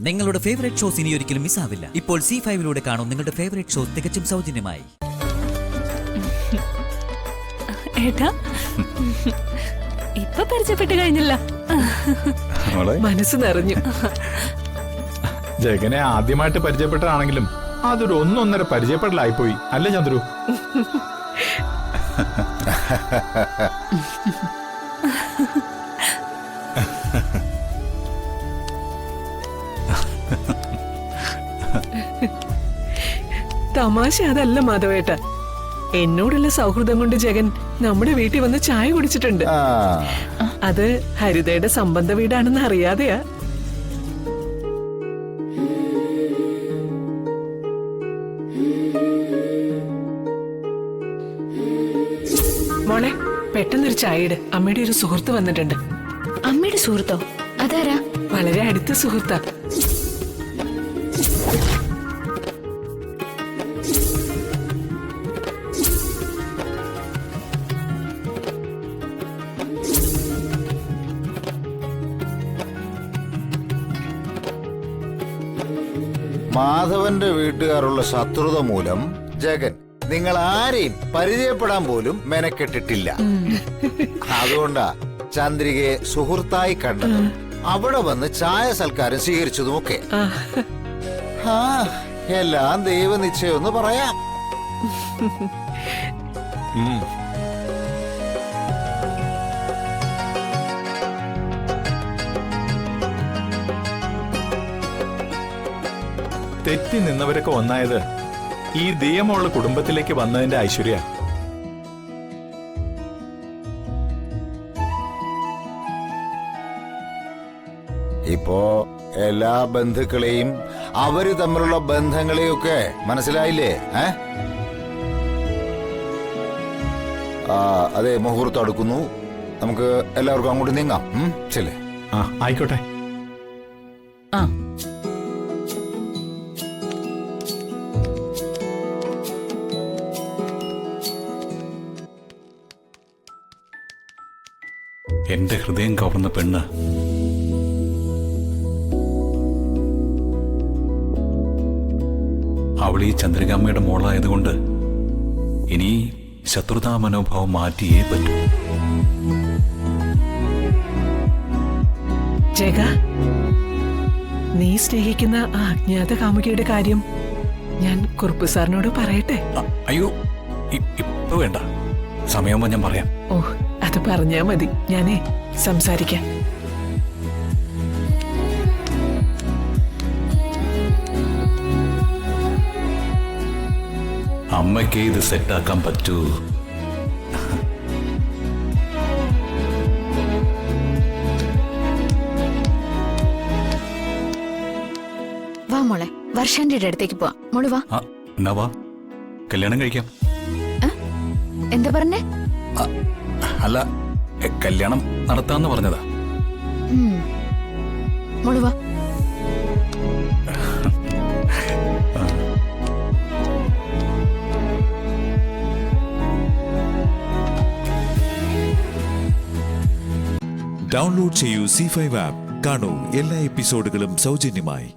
നിങ്ങളുടെ favourite shows ഇനി ഒരിക്കലും മിസ്സാവില്ല. ഇപ്പോൾ C5 കാണും നിങ്ങളുടെ ഫേവറേറ്റ് ഷോസ് തികച്ചും സൗജന്യമായി. ഏട്ടാ ഇപ്പൊ പരിചയപ്പെട്ട് കഴിഞ്ഞില്ല, മനസ്സ് നിറഞ്ഞു. ജഗനെ ആദ്യമായിട്ട് പരിചയപ്പെട്ടതാണെങ്കിലും അതൊരു ഒന്നൊന്നര പരിചയപ്പെടലായിപ്പോയി അല്ലേ ചന്ദ്രു? തമാശ അതല്ല മാധവേട്ട, എന്നോടുള്ള സൗഹൃദം കൊണ്ട് ജഗൻ നമ്മുടെ വീട്ടിൽ വന്ന് ചായ കുടിച്ചിട്ടുണ്ട്. അത് ഹരിതയുടെ സംബന്ധ വീടാണെന്ന് അറിയാതെയാ. മോളെ പെട്ടെന്നൊരു ചായയിട്, അമ്മയുടെ ഒരു സുഹൃത്ത് വന്നിട്ടുണ്ട്. അമ്മയുടെ സുഹൃത്തോ? അതാരാ? വളരെ അടുത്ത സുഹൃത്താ. മാധവന്റെ വീട്ടുകാരുള്ള ശത്രുത മൂലം ജഗൻ നിങ്ങൾ ആരെയും പരിചയപ്പെടാൻ പോലും മെനക്കെട്ടിട്ടില്ല. അതുകൊണ്ടാ ചന്ദ്രികയെ സുഹൃത്തായി കണ്ടതും അവിടെ വന്ന് ചായ സൽക്കാരം സ്വീകരിച്ചതുമൊക്കെ. എല്ലാം ദൈവനിശ്ചയം പറയാം. തെറ്റി നിന്നവരൊക്കെ ഒന്നായത് ഈ ദിയമോള കുടുംബത്തിലേക്ക് വന്നതിന്റെ ഐശ്വര്യ. ഇപ്പോ എല്ലാ ബന്ധുക്കളെയും അവര് തമ്മിലുള്ള ബന്ധങ്ങളെയും ഒക്കെ മനസ്സിലായില്ലേ? അതെ, മുഹൂർത്തം അടുക്കുന്നു. നമുക്ക് എല്ലാവർക്കും അങ്ങോട്ട് നീങ്ങാം. ശരി, ആയിക്കോട്ടെ. എന്റെ ഹൃദയം കവർന്ന പെണ്ണ് അവൾ ഈ ചന്ദ്രികാമ്മയുടെ മോളായതുകൊണ്ട് ഇനി ശത്രുതാ മനോഭാവം മാറ്റിയേ പറ്റൂ. ജഗ, നീ സ്നേഹിക്കുന്ന ആ അജ്ഞാത കാമുകിയുടെ കാര്യം ഞാൻ കുറുപ്പ് സാറിനോട് പറയട്ടെ? അയ്യോ, ഇപ്പൊ വേണ്ട, സമയമാകുമ്പോ ഞാൻ പറയാം. ഓ, അത് പറഞ്ഞാ മതി, ഞാനേ സംസാരിക്കാം. അമ്മയ്ക്ക് ഇത് സെറ്റാക്കാൻ പറ്റൂ. വാ മോളെ, വർഷാന്റെ അടുത്തേക്ക് പോവാ. മോള് വാ. എന്നാ വാ, കല്യാണം കഴിക്കാം. എന്താ പറഞ്ഞേ? അല്ല, കല്യാണം നടത്താന്ന് പറഞ്ഞതാ. മോള് വാ. ഡൗൺലോഡ് ചെയ്യൂ C5 ആപ്പ്. കാണൂ എല്ലാ എപ്പിസോഡുകളും സൗജന്യമായി.